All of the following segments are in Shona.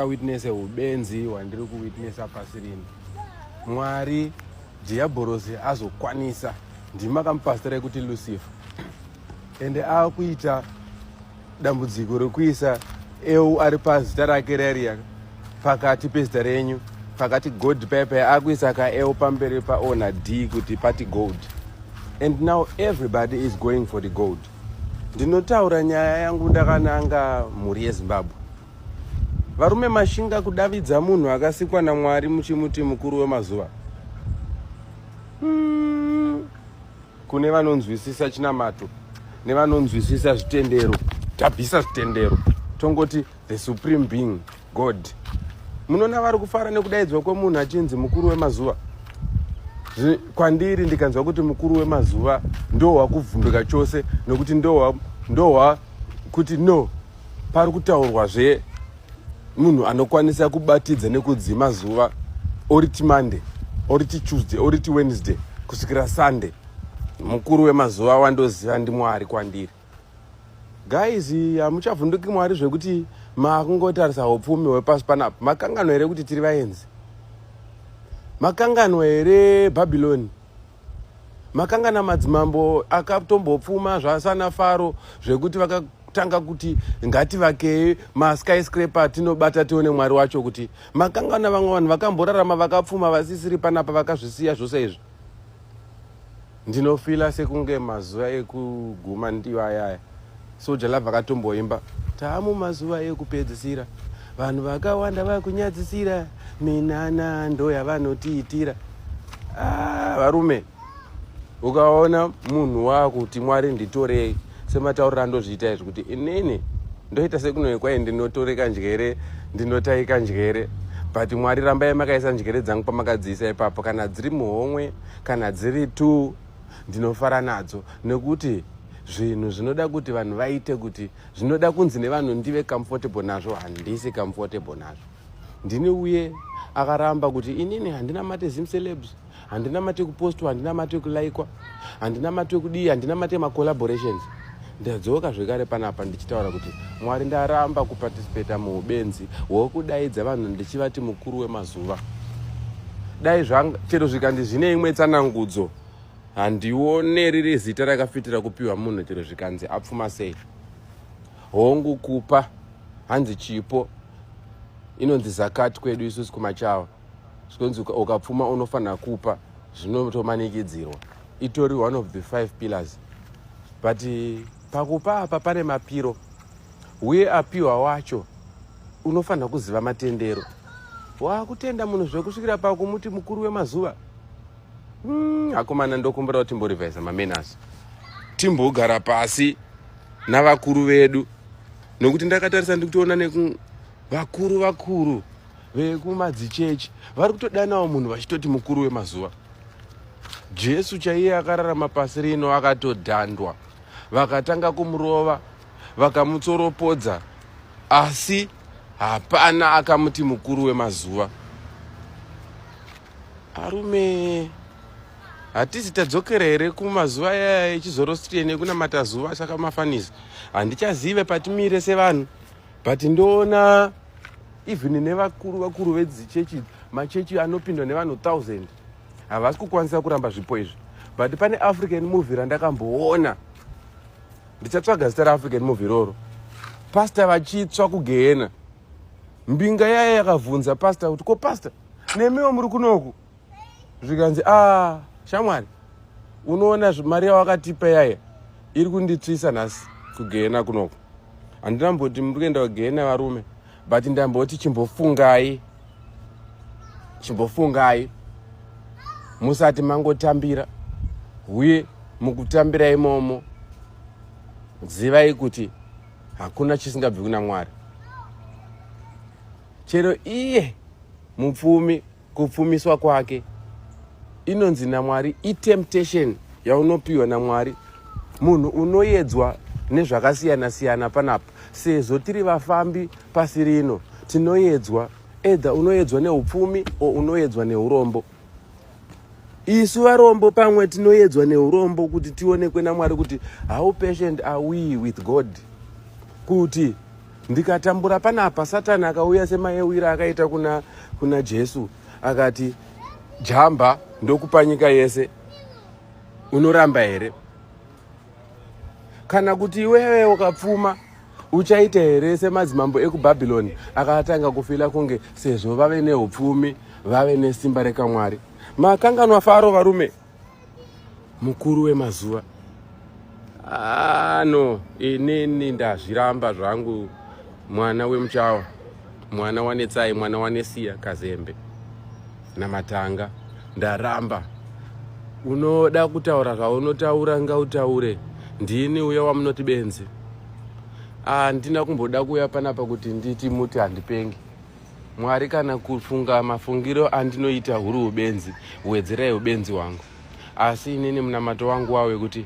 witness ubenzi wandiri kuwitnessa pasi rino. Mwari dhiabhorosi azokwanisa ndimakamupastora ekuti Lucifer ende akuita dambudziko rekuisa eu ari pazita rake rariya pakati pezita renyu pakati gold paper akuisa ka eu pamberi paona D kuti pati gold, and now everybody is going for the gold. Ndinotaura nyaya yangu ndakananga mhuri yeZimbabwe. Varume mashinga kudavidza munhu akasikwa naMwari muchimuti mukuru wemazuva. Kune vanonzwisisa chinamato nevanonzwisisa zvitendero, tabvisa zvitendero tongoti the supreme being God. Munona vari kufara nekudaidzwa kwemunhu achinzi mukuru wemazuva. Kwandiri ndikanzwa kuti mukuru wemazuva ndo wakuvhunduka chose nokuti ndo kuti no pari kutaurwa zve munhu anokwanisa kubatidza nekudzima zuva oriti Monday, oriti Tuesday, oriti Wednesday kusvikira Sunday. Mukuru wemazuva wandoziva ndi Mwari kwandiri. Guys, hamuchavhunduki Mwari zvekuti makungotarisa upfumi hwepasi panapa. Makangano here kuti tiri vaenzi? Makangano here Babyloni? Makangana madzimambo akatombopfuma zvasana Faro zvekuti vakatanga kuti ngativakei maskyscraper tinobata tione Mwari wacho kuti makangana vamwe vanhu vakamborarama vakapfuma vasisiri panapa vakazvisiya zvose izvi. Ndinofila sekunge mazuva ekuguma ndiwo ayaya. Soja Love akatomboimba taamu mazuva ekupedzisira vanhu vakawanda vakunyadzisira minana ndo yavanotiitira. Varume, ukaona munhu wakuti Mwari nditorei semataurira ndozviita izvi kuti inini ndoita sekunoekwa ndinotoreka njere ndinotaika njere, but Mwari rambai makaisa njere dzangu pamakadziisa ipapo, kana dziri muhomwe kana dziri tu ndinofara nadzo nekuti zvinhu zvinoda kuti vanhu vaite kuti zvinoda kunzi nevanhu ndive comfortable nazvo handisi comfortable nazvo. Ndini uye akaramba kuti inini handina mate zimcelebs, handina mate kupostwa, handina mate kulaikwa, handina mate kudii, handina mate macollaborations. Ndadzoka zvekare panapa ndichitaura kuti Mwari ndaramba kuparticipate muubenzi hwokudaidza vanhu ndichivati mukuru wemazuva. Dai chero zvikandi zvine imwe tsanangudzo handione riri zita rakafitira kupiwa munhu chero zvikanzi apfuma sei. Hongu kupa hanzi chipo inonzi zakati kwedu isusu kumachawa. Zvikonzi ukapfuma unofanira kupa zvinotomanikidzirwa. Itori one of the 5 pillars. But pakupa apa pane mapiro. Uye apiwa wacho unofanira kuziva matendero. Wakutenda munhu zvekusvikira pakumuti mukuru wemazuva. Akomana ndokumbira kuti timborivaisa mamenasi. Timbogara pasi navakuru vedu. Nokuti ndakatarisa ndikutoona vakuru vekumadzichechi vari kutodanawo munhu vachitoti mukuru wemazuva. Jesu chaiye akararama pasi rino akatodhandwa, vakatanga kumurova, vakamutsoropodza, asi hapana akamuti mukuru wemazuva. Arume, hatisi tadzokera here kumazuva yaya echizorositiri nekunamata zuva saka mafanisi. Handichazive patimire sevanhu, but ndoona even nevakuru vedzichechi, machechi anopindwa nevanhu 1000 havasi kukwanisa kuramba zvipo izvi. But pane African movie randakamboona, ndichatsvaga zita raAfrican movie roro, pastor vachitsva kugehena. Mbinga yaya yakavhunza pastor kuti ko pastor nemiwo muri kunoku? Zvikanzi shamwari, unoona mari yawakatipa yaya iri kunditsvisa nhasi kugehena kunoku. Handinamboti muri kuenda kugehena varume, but ndamboti chimbofungai musati mangotambira. Uye mukutambira imomo zivai kuti hakuna chisingabvi kuna Mwari. Chero iye mupfumi kupfumiswa kwake inonzi naMwari itemptation yaunopiwa naMwari. Munhu unoyedzwa nezvakasiyana siyana panapa. Sezvo tiri vafambi pasi rino tinoyedzwa, either unoyedzwa neupfumi o unoyedzwa neurombo. Isu varombo pamwe tinoyedzwa neurombo kuti tionekwe naMwari kuti how patient are we with God, kuti ndikatambura panapa Satani akauya semaewira akaita kuna Jesu akati jamba ndokupa nyika yese, unoramba here? Kana kuti iwewe ukapfuma uchaita here semadzimambo ekuBhabhironi akatanga kufila kunge sezvo vave neupfumi, vave nesimba rekamwari. Makanganwa Faro varume, mukuru wemazuva. No, inini ndazviramba zvangu, mwana wemuchawa, mwana wanetsai, mwana wanesiya kazembe namatanga, ndaramba. Unoda kutaura zvaunotaura ngautaure, ndini uya wamunoti benzi. Ndina kumboda kuya panapa kuti nditi muti handipengi. Mwari kana kufunga mafungiro andinoita huri ubenzi, uwedzerai ubenzi wangu. Asi inini munamato wangu wawe kuti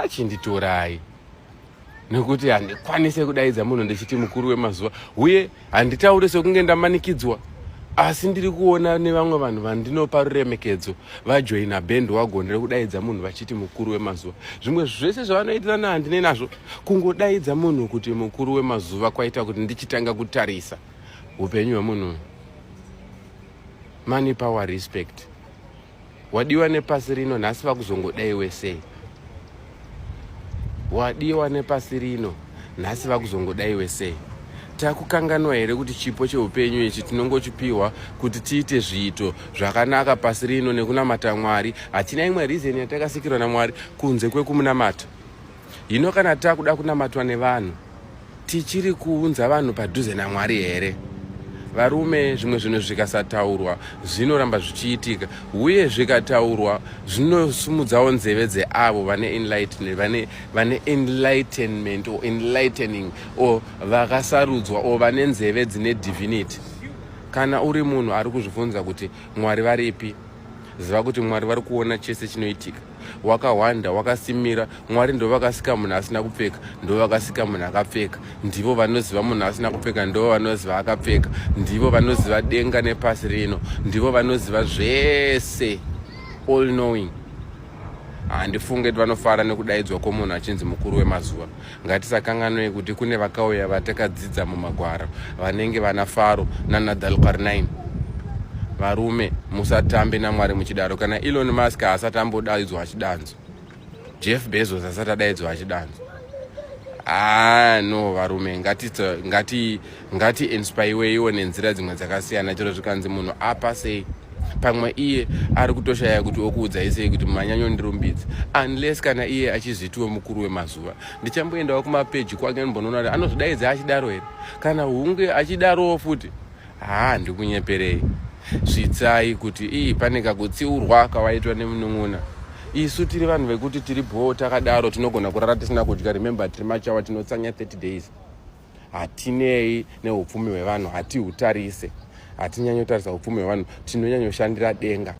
chinditorai, nekuti handikwanise kudaidza munhu ndichiti mukuru wemazuva, uye handitaure sekunge ndamanikidzwa. Asi ndiri kuona nevamwe vanhu vandinopa ruremekedzo vajoina band wagondere kudaidza munhu vachiti mukuru wemazuva. Zvimwe zvese zvavanoitirana handine nazvo. Kungodaidza munhu kuti mukuru wemazuva kwaita kuti ndichitanga kutarisa upenyu hwemunhu. Money, power, respect. Wadiwa nepasi rino, nhasi vakuzongodaiwe sei? Wadiwa nepasi rino, nhasi vakuzongodaiwe sei? Takukanganwa here kuti chipo cheupenyu ichi tinongochipiwa kuti tiite zviito zvakanaka pasi rino nekunamata Mwari? Hatina imwe reason yatakasikirwa naMwari kunze kwekumunamata. Hino kana takuda kunamatwa nevanhu, tichiri kuunza vanhu padhuze naMwari here? Varume, zvimwe zvinhu zvikasataurwa zvinoramba zvichiitika, uye zvikataurwa zvinosumudzawo nzeve dzeavo vane enlightenment or enlightening or vakasarudzwa or vane nzeve dzine divinity. Kana uri munhu ari kuzvibvunza kuti Mwari varipi, ziva kuti Mwari vari kuona chese chinoitika. Wakawanda, wakasimira. Mwari ndo vakasika munhu asina kupfeka, ndo vakasika munhu akapfeka. Ndivo vanoziva munhu asina kupfeka, ndo vanoziva akapfeka. Ndivo vanoziva denga nepasi rino, ndivo vanoziva zvese, all knowing. Handifunge kuti vanofara nekudaidzwa kwomunhu achinzi mukuru wemazuva. Ngatisakanganwe kuti kune vakauya vatakadzidza mumagwara vanenge vana Faro nana Dhulqarnain. Varume, musatambe naMwari muchidaro. Kana Elon Musk asatambodaidzwa achidanzo, Jeff Bezos asatadaidzwa achidanzo. No varume, ngati inspire nenzira dzimwe dzakasiyana. Chero zvikanzi munhu apa sei, pamwe iye ari kutoshaya kuti okuudzai sei kuti manyanyo ndirumbidze, unless kana iye achizvitiwo mukuru wemazuva. Ndichamboendawo kumapeji kwake ndimbonoona kuti anozvidaidza achidaro here. Kana hunge achidarowo futi, ndikunyeperei. Zvitsai kuti pane kakutsiurwa kawaitwa nemunun'una. Isu tiri vanhu vekuti tiri bho takadaro tinogona kurara tisina kudya. Remember, tiri machawa tinotsanya 30 days. Hatinei neupfumi hwevanhu, hatihutarise. Hatinyanyotarisa upfumi hwevanhu, tinonyanyoshandira denga.